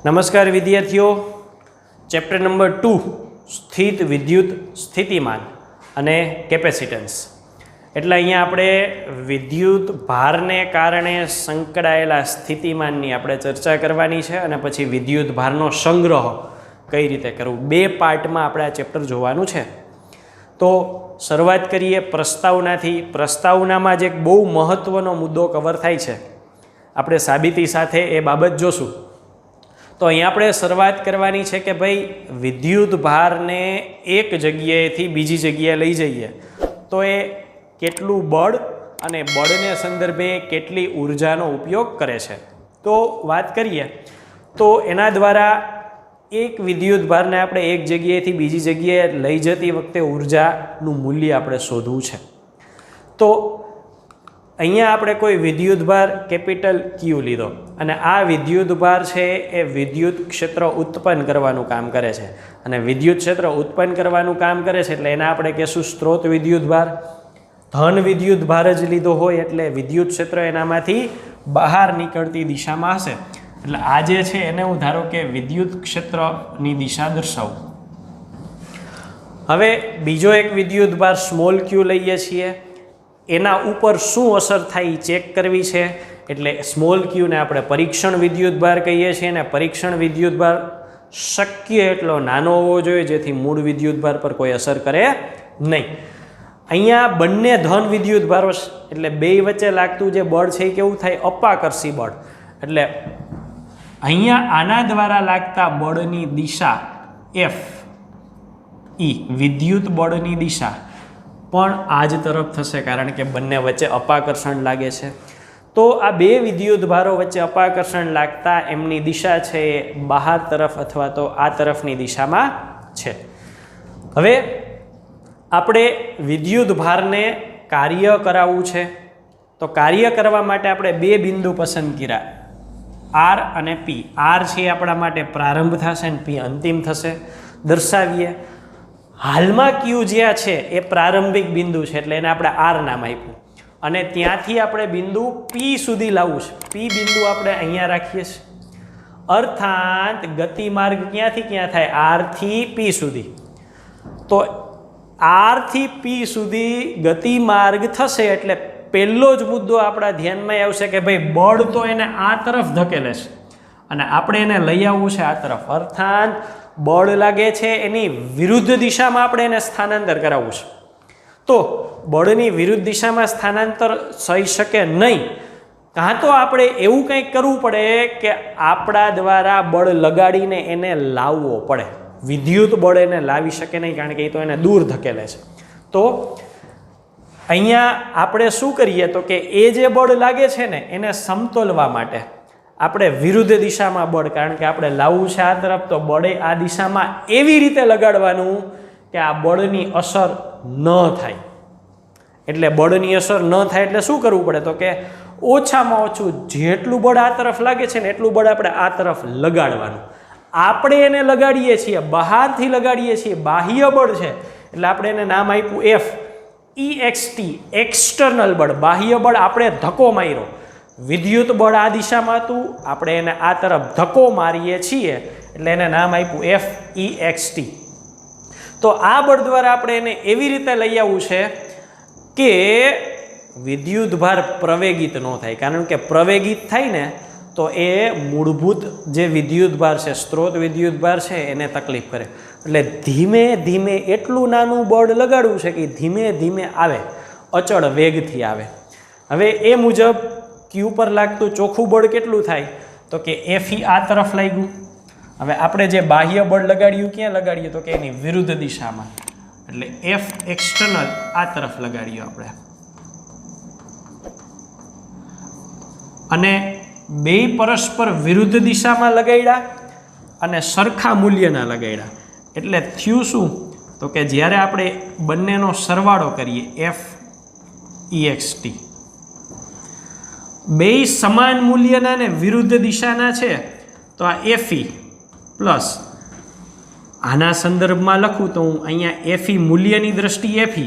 નમસ્કાર વિદ્યાર્થીઓ, chapter number 2 સ્થિત વિદ્યુત સ્થિતિમાન અને કેપેસિટન્સ એટલે અહીંયા આપણે વિદ્યુત ભારને કારણે સંકળાયેલા સ્થિતિમાનની આપણે ચર્ચા કરવાની છે અને પછી વિદ્યુત ભારનો સંગ્રહ કઈ રીતે કરવું, બે પાર્ટમાં આપણે આ ચેપ્ટર જોવાનું છે. તો શરૂઆત કરીએ પ્રસ્તાવનાથી. પ્રસ્તાવનામાં જ એક બહુ મહત્ત્વનો મુદ્દો કવર થાય છે, આપણે સાબિતી સાથે એ બાબત જોશું. તો અહીંયા આપણે શરૂઆત કરવાની છે કે ભાઈ વિદ્યુત ભારને એક જગ્યાએથી બીજી જગ્યાએ લઈ જઈએ તો એ કેટલું બળ અને બળને સંદર્ભે કેટલી ઉર્જાનો ઉપયોગ કરે છે. તો વાત કરીએ તો એના દ્વારા એક વિદ્યુત ભારને આપણે એક જગ્યાએથી બીજી જગ્યાએ લઈ જતી વખતે ઉર્જાનું મૂલ્ય આપણે શોધવું છે. તો અહીંયા આપણે કોઈ વિદ્યુત ભાર કેપિટલ ક્યુ લીધો અને આ વિદ્યુત ભાર છે એ વિદ્યુત ક્ષેત્ર ઉત્પન્ન કરવાનું કામ કરે છે અને વિદ્યુત ક્ષેત્ર ઉત્પન્ન કરવાનું કામ કરે છે એટલે એને આપણે કહેશું સ્ત્રોત વિદ્યુત ભાર. ધન વિદ્યુત ભાર જ લીધો હોય એટલે વિદ્યુત ક્ષેત્ર એનામાંથી બહાર નીકળતી દિશામાં હશે એટલે આ જે છે એને હું ધારો કે વિદ્યુત ક્ષેત્રની દિશા દર્શાવું. હવે બીજો એક વિદ્યુત ભાર સ્મોલ ક્યુ લઈએ છીએ, એના ઉપર શું અસર થાય એ ચેક કરવી છે એટલે સ્મોલ ક્યુને આપણે પરીક્ષણ વિદ્યુત ભાર કહીએ છીએ અને પરીક્ષણ વિદ્યુત ભાર શક્ય એટલો નાનો હોવો જોઈએ જેથી મૂળ વિદ્યુત ભાર પર કોઈ અસર કરે નહીં. અહીંયા બંને ધન વિદ્યુત ભારો એટલે બે વચ્ચે લાગતું જે બળ છે એ કેવું થાય, અપાકર્ષી બળ. એટલે અહીંયા આના દ્વારા લાગતા બળની દિશા એફ ઈ વિદ્યુત બળની દિશા પણ આ જ તરફ થશે કારણ કે બંને વચ્ચે અપાકર્ષણ લાગે છે. તો આ બે વિદ્યુત ભારો વચ્ચે અપાકર્ષણ લાગતા એમની દિશા છે એ બહાર તરફ અથવા તો આ તરફની દિશામાં છે. હવે આપણે વિદ્યુત ભારને કાર્ય કરાવવું છે તો કાર્ય કરવા માટે આપણે બે બિંદુ પસંદ કર્યા, આર અને પી. આર છે આપણા માટે પ્રારંભ થશે અને પી અંતિમ થશે. દર્શાવીએ. હાલમાં ક્યુ જ્યાં છે એ પ્રારંભિક બિંદુ છે એટલે એને આપણે આર નામ આપ્યું અને ત્યાંથી આપણે બિંદુ પી સુધી લાવવું છે. પી બિંદુ આપણે અહીંયા રાખીએ છીએ. અર્થાત ગતિમાર્ગ ક્યાંથી ક્યાં થાય, આરથી પી સુધી. તો આરથી પી સુધી ગતિમાર્ગ થશે એટલે પહેલો જ મુદ્દો આપણા ધ્યાનમાં આવશે કે ભાઈ બળ તો એને આ તરફ ધકેલે છે અને આપણે એને લઈ આવવું છે આ તરફ. અર્થાત બળ લાગે છે એની વિરુદ્ધ દિશામાં આપણે એને સ્થાનાંતર કરાવવું છે. તો બળની વિરુદ્ધ દિશામાં સ્થાનાંતર થઈ શકે નહીં, કાં તો આપણે એવું કંઈક કરવું પડે કે આપણા દ્વારા બળ લગાડીને એને લાવવો પડે. વિદ્યુત બળ એને લાવી શકે નહીં કારણ કે એ તો એને દૂર ધકેલે છે. તો અહીંયા આપણે શું કરીએ તો કે એ જે બળ લાગે છે ને એને સમતોલવા માટે આપણે વિરુદ્ધ દિશામાં બળ, કારણ કે આપણે લાવવું છે આ તરફ, તો બળે આ દિશામાં એવી રીતે લગાડવાનું કે આ બળની અસર ન થાય. એટલે બળની અસર ન થાય એટલે શું કરવું પડે તો કે ઓછામાં ઓછું જેટલું બળ આ તરફ લાગે છે ને એટલું બળ આપણે આ તરફ લગાડવાનું. આપણે એને લગાડીએ છીએ, બહારથી લગાડીએ છીએ, બાહ્ય બળ છે એટલે આપણે એને નામ આપ્યું એફ EXT, એક્સટર્નલ બળ. બાહ્ય બળ આપણે ધક્કો માર્યો, વિદ્યુત બળ આ દિશામાં હતું, આપણે એને આ તરફ ધક્કો મારીએ છીએ એટલે એને નામ આપ્યું FEXT. તો આ બળ દ્વારા આપણે એને એવી રીતે લઈ આવવું છે કે વિદ્યુત ભાર પ્રવેગિત ન થાય, કારણ કે પ્રવેગિત થાય ને તો એ મૂળભૂત જે વિદ્યુત ભાર છે, સ્ત્રોત વિદ્યુત ભાર છે એને તકલીફ કરે. એટલે ધીમે ધીમે એટલું નાનું બળ લગાડવું છે કે ધીમે ધીમે આવે, અચળ વેગથી આવે. હવે એ મુજબ ક્યુ પર લાગતું ચોખ્ખું બળ કેટલું થાય તો કે FE આ તરફ લાગ્યું. હવે આપણે જે બાહ્ય બળ લગાડ્યું ક્યાં લગાડીએ તો કે એની વિરુદ્ધ દિશામાં, એટલે F એક્સટર્નલ આ તરફ લગાડ્યું આપણે. અને બે પરસ્પર વિરુદ્ધ દિશામાં લગાડ્યા અને સરખા મૂલ્યના લગાડ્યા એટલે થયું શું તો કે જ્યારે આપણે બંનેનો સરવાળો કરીએ FEXT, બે સમાન મૂલ્યના ને વિરુદ્ધ દિશાના છે તો આ FE પ્લસ આના સંદર્ભમાં લખું તો હું અહીંયા FE મૂલ્યની દ્રષ્ટિએ FE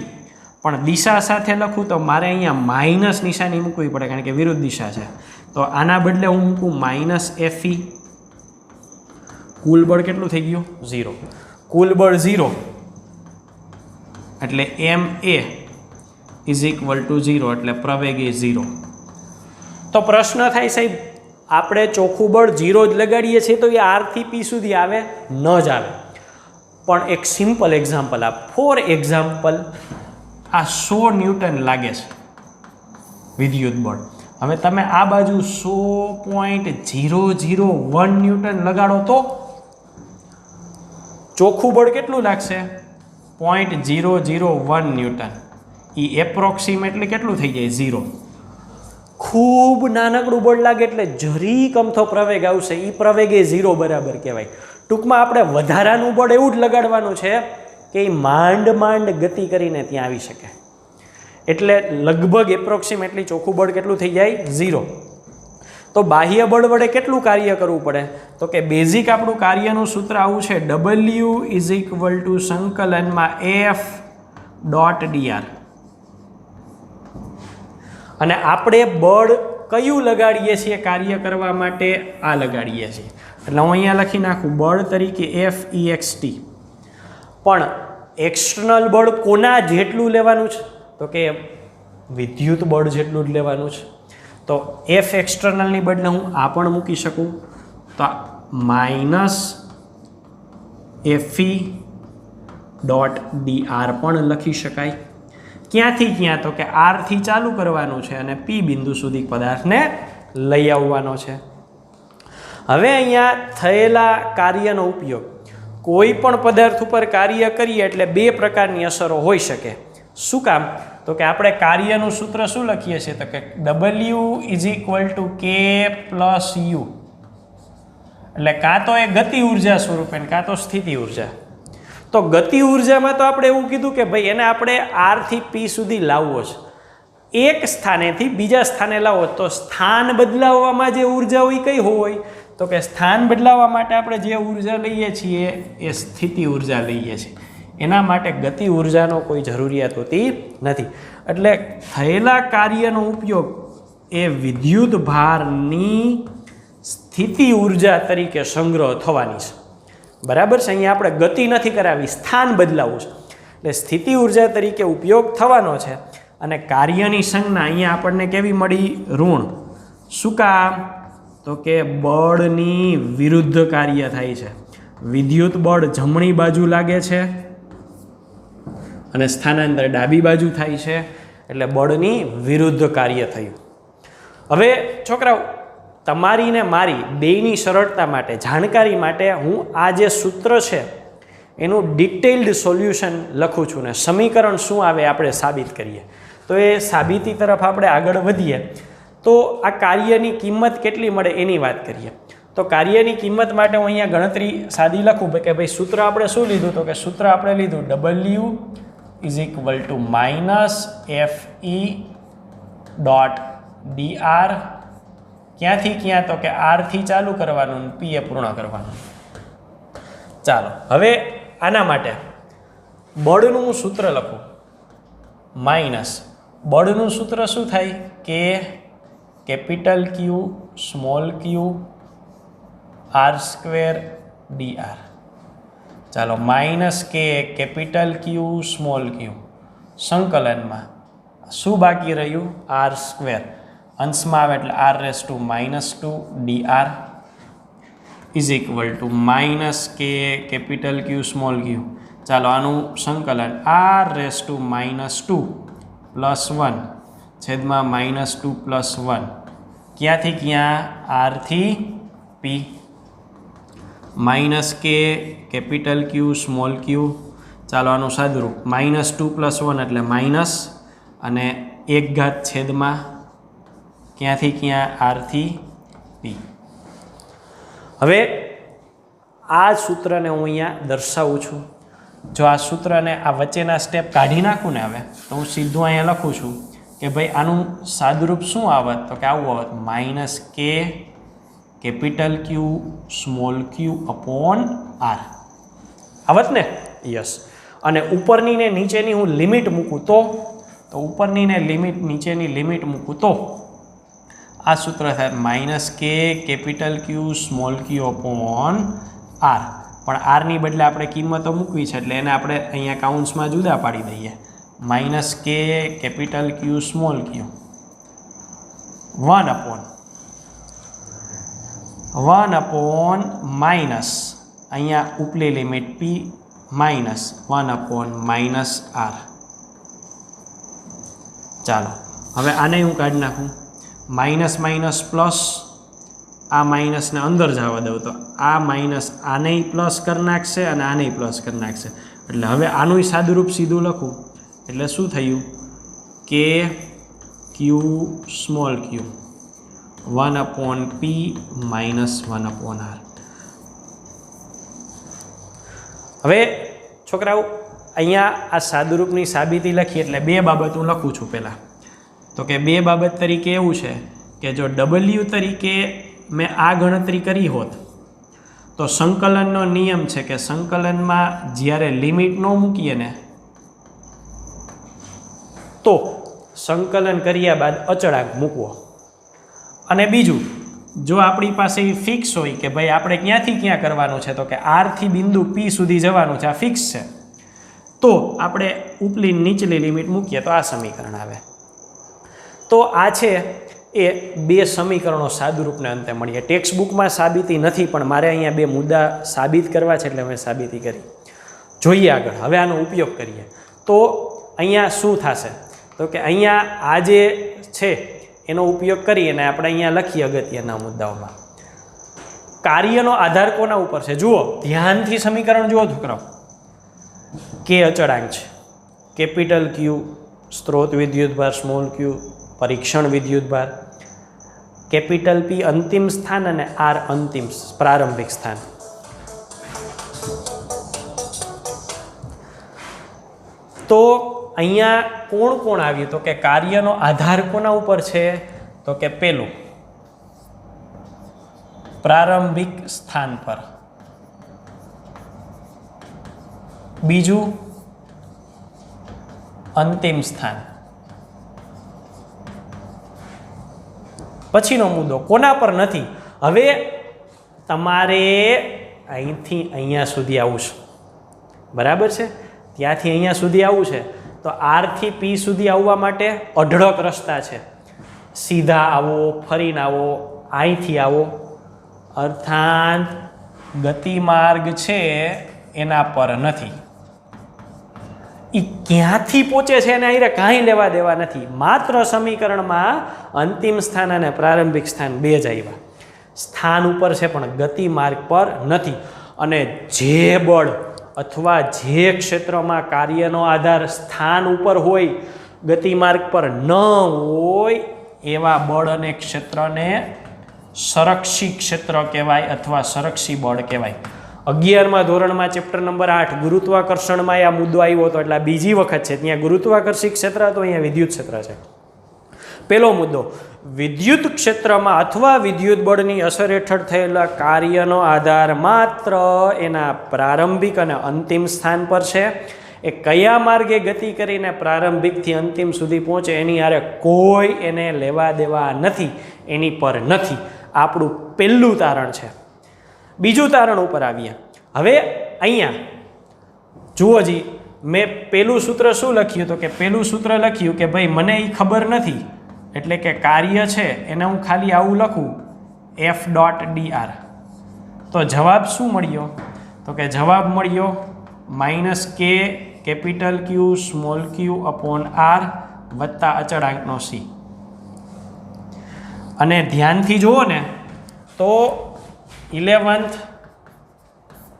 પણ દિશા સાથે લખું તો મારે અહીંયા માઇનસ નિશાની મૂકવી પડે કારણ કે વિરુદ્ધ દિશા છે. તો આના બદલે હું મૂકું -FE કુલ બળ કેટલું થઈ ગયું? 0. કુલ બળ 0 એટલે MA ઇઝ ઇક્વલ ટુ 0 એટલે પ્રવેગ એ 0. તો પ્રશ્ન થાય સાહેબ આપણે ચોખ્ખું બળ 0 જ લગાડીએ છીએ તો એ R થી P સુધી આવે? ન જ આવે. પણ એક સિમ્પલ એક્ઝામ્પલ આપ. ફોર એક્ઝામ્પલ આ 100 ન્યૂટન લાગે છે વિદ્યુત બળ. હવે તમે આ બાજુ 100.001 ન્યૂટન લગાડો તો ચોખ્ખું બળ કેટલું લાગશે? 0.001 ન્યૂટન. એ એપ્રોક્સિમેટલી કેટલું થઈ જાય? 0. ખૂબ નાનકડું બળ લાગે એટલે જરી કમથો પ્રવેગ આવશે, એ પ્રવેગ એ 0 બરાબર કહેવાય. ટૂંકમાં આપણે વધારાનું બળ એવું જ લગાડવાનું છે કે એ માંડ ગતિ કરીને ત્યાં આવી શકે. એટલે લગભગ એપ્રોક્સિમેટલી ચોખ્ખું બળ કેટલું થઈ જાય? 0. તો બાહ્ય બળ વડે કેટલું કાર્ય કરવું પડે? તો કે બેઝિક આપણું કાર્યનું સૂત્ર આવું છે, W ઇઝ ઇક્વલ ટુ સંકલનમાં F.dr. અને આપણે બળ કયું લગાડીએ છીએ કાર્ય કરવા માટે? આ લગાડીએ છીએ. એટલે હું અહીંયા લખી નાખું બળ તરીકે FEXT. પણ એક્સટર્નલ બળ કોના જેટલું લેવાનું છે? તો કે વિદ્યુત બળ જેટલું જ લેવાનું છે. તો F એક્સટર્નલની બદલે હું આ પણ મૂકી શકું, તો માઇનસ FE.dr પણ લખી શકાય. ક્યાંથી ક્યાં? તો કે R થી ચાલુ કરવાનું છે અને P બિંદુ સુધી પદાર્થને લઈ આવવાનો છે. હવે અહીંયા થયેલા કાર્યનો ઉપયોગ કોઈ પણ પદાર્થ ઉપર કાર્ય કરીએ એટલે બે પ્રકારની અસરો હોઈ શકે. શું કામ? તો કે આપણે કાર્યનું સૂત્ર શું લખીએ છીએ? તો કે W is equal two K plus U. એટલે કાં તો એ ગતિ ઉર્જા સ્વરૂપે કાં તો સ્થિતિ ઉર્જા. તો ગતિ ઉર્જામાં તો આપણે એવું કીધું કે ભાઈ એને આપણે R થી P સુધી લાવવો છે. એક સ્થાનેથી બીજા સ્થાને લાવો તો સ્થાન બદલાવવામાં જે ઉર્જા હોય કઈ હોય? તો કે સ્થાન બદલાવવા માટે આપણે જે ઉર્જા લઈએ છીએ એ સ્થિતિ ઉર્જા લઈએ છીએ. એના માટે ગતિ ઉર્જાનો કોઈ જરૂરિયાત હોતી નથી. એટલે થયેલા કાર્યનો ઉપયોગ એ વિદ્યુત ભારની સ્થિતિ ઉર્જા તરીકે સંગ્રહ થવાની છે. બરાબર છે? અહીંયા આપણે ગતિ નથી કરાવી, સ્થાન બદલાવવું છે. એટલે સ્થિતિ ઉર્જા તરીકે ઉપયોગ થવાનો છે. અને કાર્યની સંજ્ઞા અહીંયા આપણને કેવી મળી? ઋણ. શું કામ? તો કે બળની વિરુદ્ધ કાર્ય થાય છે. વિદ્યુત બળ જમણી બાજુ લાગે છે અને સ્થાનાંતર ડાબી બાજુ થાય છે, એટલે બળની વિરુદ્ધ કાર્ય થયું. હવે છોકરાઓ તમારી ને મારી બેયની સરળતા માટે, જાણકારી માટે હું આ જે સૂત્ર છે એનું ડિટેઇલ્ડ સોલ્યુશન લખું છું ને સમીકરણ શું આવે આપણે સાબિત કરીએ. તો એ સાબિતી તરફ આપણે આગળ વધીએ તો આ કાર્યની કિંમત કેટલી મળે એની વાત કરીએ. તો કાર્યની કિંમત માટે હું અહીંયા ગણતરી સાદી લખું કે ભાઈ સૂત્ર આપણે શું લીધું? તો કે સૂત્ર આપણે લીધું W is equal two minus FE.dr. ક્યાંથી ક્યાં? તો કે R થી ચાલુ કરવાનું, P એ પૂર્ણ કરવાનું. ચાલો હવે આના માટે બળનું સૂત્ર લખું. માઇનસ બળનું સૂત્ર શું થાય? કે capital Q small q R² dr. ચાલો માઇનસ કે કેપિટલ Q સ્મોલ q સંકલનમાં શું બાકી રહ્યું? R². અંશમાં આવે એટલે R⁻² dr is equal two minus કે કેપિટલ Q સ્મોલ q. ચાલો આનું સંકલન R⁻² પ્લસ 1 છેદમાં -2 પ્લસ 1. ક્યાંથી ક્યાં? R થી P. માઇનસ કે કેપિટલ Q સ્મોલ q. ચાલો આનું સાદુરૂપ -2 પ્લસ 1 એટલે માઇનસ અને 1 ઘાત છેદમાં ક્યાંથી ક્યાં? R થી P. હવે આ સૂત્રને હું અહીંયા દર્શાવું છું. જો આ સૂત્રને આ વચ્ચેના સ્ટેપ કાઢી નાખું ને હવે તો હું સીધું અહીંયા લખું છું કે ભાઈ આનું સાદુરૂપ શું આવત? તો કે આવું આવત માઇનસ કે capital Q small q upon R આવત ને? યસ. અને ઉપરની ને નીચેની હું લિમિટ મૂકું તો ઉપરની ને લિમિટ નીચેની લિમિટ મૂકું તો આ સૂત્ર થાય માઇનસ કે capital Q small q upon R, પણ આરની બદલે આપણે કિંમતો મૂકવી છે એટલે એને આપણે અહીંયા કાઉન્સમાં જુદા પાડી દઈએ. માઇનસ કે કેપિટલ ક્યુ સ્મોલ ક્યુ 1 માઇનસ અહીંયા ઉપલી લિમિટ પી માઇનસ 1 આર. ચાલો હવે આને હું કાઢી નાખું. માઇનસ માઇનસ પ્લસ, આ માઇનસને અંદર જવા દઉં તો આ માઇનસ આને પ્લસ કરી નાખશે અને આને પ્લસ કરી નાખશે. એટલે હવે આનું સાદુરૂપ સીધું લખું એટલે શું થયું કે ક્યુ સ્મોલ ક્યુ 1/p માઇનસ 1/r. હવે છોકરાઓ અહીંયા આ સાદુરૂપની સાબિતી લખી એટલે બે બાબત હું લખું છું પહેલાં. તો કે બે બાબત તરીકે એવું છે કે જો ડબલ્યુ તરીકે મેં આ ગણતરી કરી હોત તો સંકલનનો નિયમ છે કે સંકલનમાં જ્યારે લિમિટ ન મૂકીએ ને તો સંકલન કર્યા બાદ અચળાંક મૂકવો. અને બીજું, જો આપણી પાસે ફિક્સ હોય કે ભાઈ આપણે ક્યાંથી ક્યાં કરવાનું છે તો કે આરથી બિંદુ પી સુધી જવાનું છે, આ ફિક્સ છે, તો આપણે ઉપલી નીચલી લિમિટ મૂકીએ તો આ સમીકરણ આવે. તો આ છે એ બે સમીકરણો સાદુરૂપને અંતે મળીએ. ટેક્સ્ટ બુકમાં સાબિતી નથી પણ મારે અહીંયા બે મુદ્દા સાબિત કરવા છે એટલે મેં સાબિતી કરી. જોઈએ આગળ, હવે આનો ઉપયોગ કરીએ તો અહીંયા શું થશે તો કે અહીંયા આ જે છે એનો ઉપયોગ કરી અને આપણે અહીંયા લખીએ અગત્યના મુદ્દાઓમાં. કાર્યનો આધાર કોના ઉપર છે? જુઓ ધ્યાનથી સમીકરણ જુઓ છોકરાઓ. કે અચળાંક છે, કેપિટલ ક્યુ સ્ત્રોત વિદ્યુતભાર સ્મોલ ક્યુ પરીક્ષણ વિદ્યુતભાર, કેપિટલ પી અંતિમ સ્થાન અને આર અંતિમ પ્રારંભિક સ્થાન. તો અહીંયા કોણ કોણ આવ્યું તો કે કાર્યનો આધાર કોના ઉપર છે તો કે પેલું પ્રારંભિક સ્થાન પર, બીજું અંતિમ સ્થાન. પછીનો મુદ્દો કોના પર નથી. હવે તમારે અહીંથી અહીંયા સુધી આવવું છે, બરાબર છે? ત્યાંથી અહીંયા સુધી આવવું છે તો આરથી પી સુધી આવવા માટે અઢળક રસ્તા છે. સીધા આવો, ફરીને આવો, અહીંથી આવો, અર્થાત ગતિમાર્ગ છે એના પર નથી. એ ક્યાંથી પહોંચે છે એને અહીં કાંઈ લેવા દેવા નથી. માત્ર સમીકરણમાં અંતિમ સ્થાન અને પ્રારંભિક સ્થાન બે જ આવ્યા. સ્થાન ઉપર છે પણ ગતિમાર્ગ પર નથી. અને જે બળ અથવા જે ક્ષેત્રમાં કાર્યનો આધાર સ્થાન ઉપર હોય, ગતિમાર્ગ પર ન હોય, એવા બળ અને ક્ષેત્રને સંરક્ષી ક્ષેત્ર કહેવાય અથવા સંરક્ષી બળ કહેવાય. 11મા ધોરણમાં ચેપ્ટર નંબર 8 ગુરુત્વાકર્ષણમાં આ મુદ્દો આવ્યો હતો એટલે આ બીજી વખત છે. ત્યાં ગુરુત્વાકર્ષી ક્ષેત્ર હતો, અહીંયા વિદ્યુત ક્ષેત્ર છે. પહેલો મુદ્દો, વિદ્યુત ક્ષેત્રમાં અથવા વિદ્યુત બળની અસર હેઠળ થયેલા કાર્યનો આધાર માત્ર એના પ્રારંભિક અને અંતિમ સ્થાન પર છે. એ કયા માર્ગે ગતિ કરીને પ્રારંભિકથી અંતિમ સુધી પહોંચે એની હારે કોઈ એને લેવા દેવા નથી, એની પર નથી. આપણું પહેલું તારણ છે. બીજું તારણ ઉપર આવીએ. હવે અહીંયા જુઓ જી, મેં પહેલું સૂત્ર શું લખ્યું તો કે પહેલું સૂત્ર લખ્યું કે ભાઈ મને એ ખબર નથી એટલે કે કાર્ય છે એને હું ખાલી આવું લખું F.dr. તો જવાબ શું મળ્યો તો કે જવાબ મળ્યો -k કેપિટલ ક્યુ સ્મોલ ક્યુ અપોન આર વત્તા અચળાંકનો સી. અને ધ્યાનથી જુઓ ને તો 11th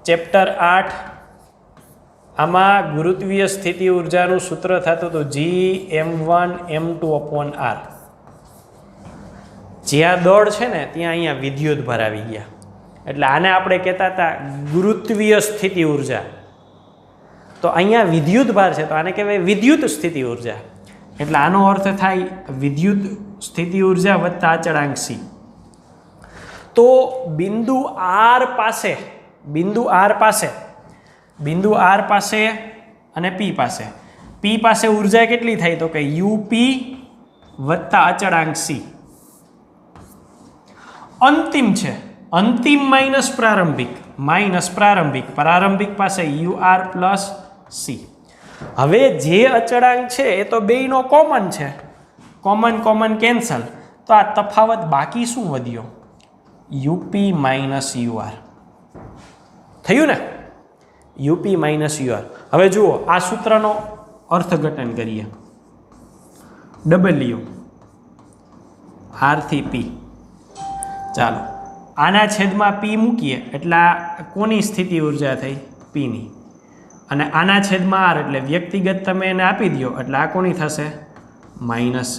ચેપ્ટર 8 આમાં ગુરુત્વીય સ્થિતિ ઉર્જાનું સૂત્ર થતું હતું Gm1m2/r. જ્યાં દળ છે ને ત્યાં અહીંયા વિદ્યુત ભાર આવી ગયા એટલે આને આપણે કહેતા હતા ગુરુત્વીય સ્થિતિ ઉર્જા. તો અહીંયા વિદ્યુત ભાર છે તો આને કહેવાય વિદ્યુત સ્થિતિ ઉર્જા. એટલે આનો અર્થ થાય વિદ્યુત સ્થિતિ ઉર્જા વત્તા અચળાંક સી. તો બિંદુ આર પાસે અને પી પાસે ઉર્જા કેટલી થાય તો કે યુપી વત્તા અચળાંક સી. અંતિમ છે, અંતિમ માઇનસ પ્રારંભિક, માઇનસ પ્રારંભિક પાસે યુ આર પ્લસ સી. હવે જે અચળાંક છે એ તો બેયનો કોમન છે, કોમન કેન્સલ, તો આ તફાવત બાકી શું વધ્યો? યુપી માઇનસ યુઆર થયું ને, યુપી માઇનસ યુઆર. હવે જુઓ આ સૂત્રનો અર્થઘટન કરીએ. ડબલ્યુ આર થી પી, ચાલો આના છેદમાં પી મૂકીએ એટલે આ કોની સ્થિતિ ઉર્જા થઈ? પીની. અને આના છેદમાં આર એટલે વ્યક્તિગત તમે એને આપી દો એટલે આ કોની થશે? Minus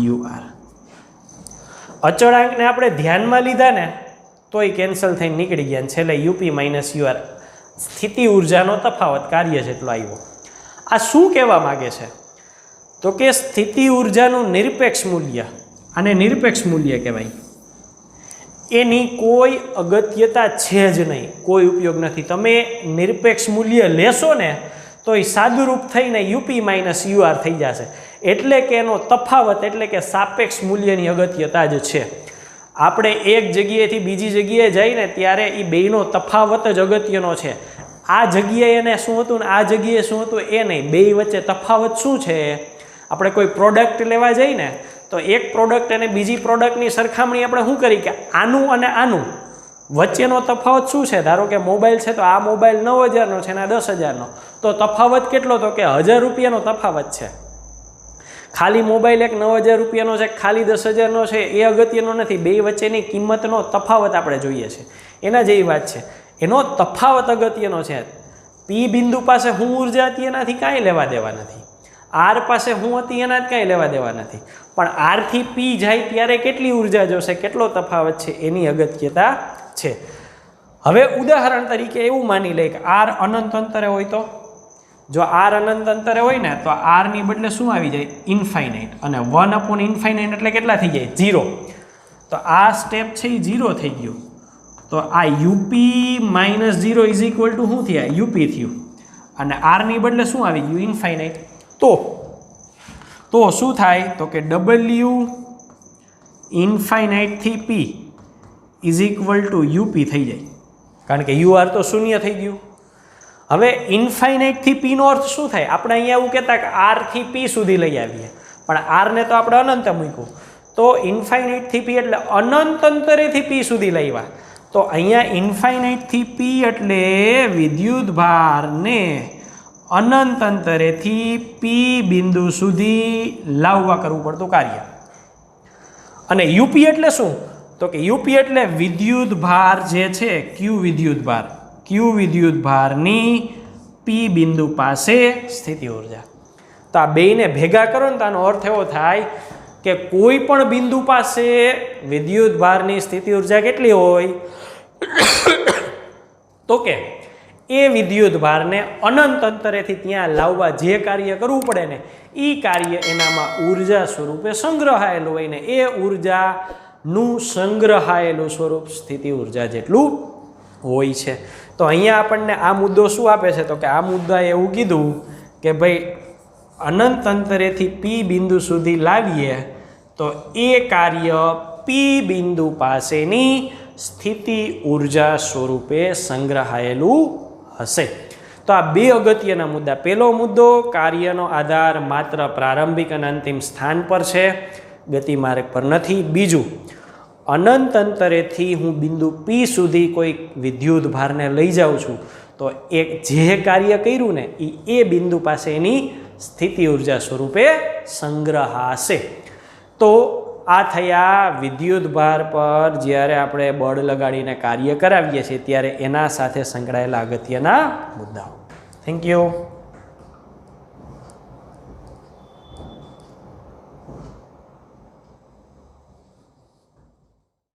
you are. અચળાંકને આપણે ધ્યાનમાં લીધા ને તોય કેન્સલ થઈને નીકળી ગયા, છેલ્લે યુપી માઇનસ યુ આર સ્થિતિ ઉર્જાનો તફાવત કાર્ય જેટલો આવ્યો. આ શું કહેવા માગે છે? તો કે સ્થિતિ ઉર્જાનું નિરપેક્ષ મૂલ્ય, આને નિરપેક્ષ મૂલ્ય કહેવાય, એની કોઈ અગત્યતા છે જ નહીં, કોઈ ઉપયોગ નથી. તમે નિરપેક્ષ મૂલ્ય લેશો ને તો એ સાદુરૂપ થઈને યુપી માઇનસ યુઆર થઈ જશે. એટલે કે એનો તફાવત એટલે કે સાપેક્ષ મૂલ્યની અગત્યતા જ છે. આપણે એક જગ્યાએથી બીજી જગ્યાએ જઈને ત્યારે એ બેયનો તફાવત જ અગત્યનો છે. આ જગ્યાએ એને શું હતું ને આ જગ્યાએ શું હતું એ નહીં, બેય વચ્ચે તફાવત શું છે? આપણે કોઈ પ્રોડક્ટ લેવા જઈએ ને તો એક પ્રોડક્ટ અને બીજી પ્રોડક્ટની સરખામણી આપણે શું કરી કે આનું અને આનું વચ્ચેનો તફાવત શું છે? ધારો કે મોબાઈલ છે તો આ મોબાઈલ 9000નો છે અને આ 10,000નો, તો તફાવત કેટલો? તો કે 1000 રૂપિયાનો તફાવત છે. ખાલી મોબાઈલ એક 9000 રૂપિયાનો છે, ખાલી 10,000નો છે એ અગત્યનો નથી. બે વચ્ચેની કિંમતનો તફાવત આપણે જોઈએ છે, એના જેવી વાત છે. એનો તફાવત અગત્યનો છે. પી બિંદુ પાસે હું ઉર્જા હતી એનાથી કાંઈ લેવા દેવા નથી, આર પાસે હું હતી એના જ કાંઈ લેવા દેવા નથી, પણ આરથી પી જાય ત્યારે કેટલી ઉર્જા જોશે, કેટલો તફાવત છે એની અગત્યતા છે. હવે ઉદાહરણ તરીકે એવું માની લઈએ કે આર અનંત અંતરે હોય, તો જો આર અનંત અંતરે હોય ને તો આરની બદલે શું આવી જાય? ઇન્ફાઇનાઇટ. અને 1/ઇન્ફાઇનાઇટ એટલે કેટલા થઈ જાય? 0. તો આ સ્ટેપ છે એ 0 થઈ ગયું. તો આ UP minus 0 is equal two શું થયા? યુપી થયું. અને આરની બદલે શું આવી ગયું? ઇન્ફાઇનાઇટ. તો શું થાય? તો કે ડબલ્યુ ઇન્ફાઇનાઇટથી P is equal to UP થઈ જાય, કારણ કે યુ આર તો શૂન્ય થઈ ગયું. હવે ઇન્ફાઇનાઇટથી પીનો અર્થ શું થાય? આપણે અહીંયા એવું કહેતા કે આરથી પી સુધી લઈ આવીએ, પણ આરને તો આપણે અનંત મૂક્યું. તો ઇન્ફાઇનાઇટથી પી એટલે અનંત અંતરેથી પી સુધી લઈ આવ્યા. તો અહીંયા ઇન્ફાઇનાઇટથી પી એટલે વિદ્યુત ભારને અનંત અંતરેથી પી બિંદુ સુધી લાવવા કરવું પડતું કાર્ય. અને યુપી એટલે શું? તો કે યુપી એટલે વિદ્યુત ભાર જે છે ક્યુ વિદ્યુત ભારની પી બિંદુ પાસે સ્થિતિ ઉર્જા. તો આ બેયને ભેગા કરો ને તો આનો અર્થ એવો થાય કે કોઈ પણ બિંદુ પાસે વિદ્યુત ભારની સ્થિતિ ઉર્જા કેટલી હોય? તો કે એ વિદ્યુત ભારને અનંત અંતરેથી ત્યાં લાવવા જે કાર્ય કરવું પડે ને એ કાર્ય એનામાં ઉર્જા સ્વરૂપે સંગ્રહાયેલું હોય ને એ ઉર્જાનું સંગ્રહાયેલું સ્વરૂપ સ્થિતિ ઉર્જા જેટલું હોય છે. તો અહીંયા આપણને આ મુદ્દો શું આપે છે? તો કે આ મુદ્દાએ એવું કીધું કે ભાઈ અનંત અંતરેથી પી બિંદુ સુધી લાવીએ તો એ કાર્ય પી બિંદુ પાસેની સ્થિતિ ઉર્જા સ્વરૂપે સંગ્રહાયેલું હશે. તો આ બે અગત્યના મુદ્દા. પહેલો મુદ્દો, કાર્યનો આધાર માત્ર પ્રારંભિક અને અંતિમ સ્થાન પર છે, ગતિમાર્ગ પર નથી. બીજું, અનંત અંતરેથી હું બિંદુ પી સુધી કોઈ વિદ્યુત ભારને લઈ જાઉં છું તો એક જે કાર્ય કર્યું ને એ બિંદુ પાસે એની સ્થિતિ ઉર્જા સ્વરૂપે સંગ્રહાશે. તો આ થયા વિદ્યુત ભાર પર જ્યારે આપણે બળ લગાડીને કાર્ય કરાવીએ છીએ ત્યારે એના સાથે સંકળાયેલા અગત્યના મુદ્દાઓ. Thank you.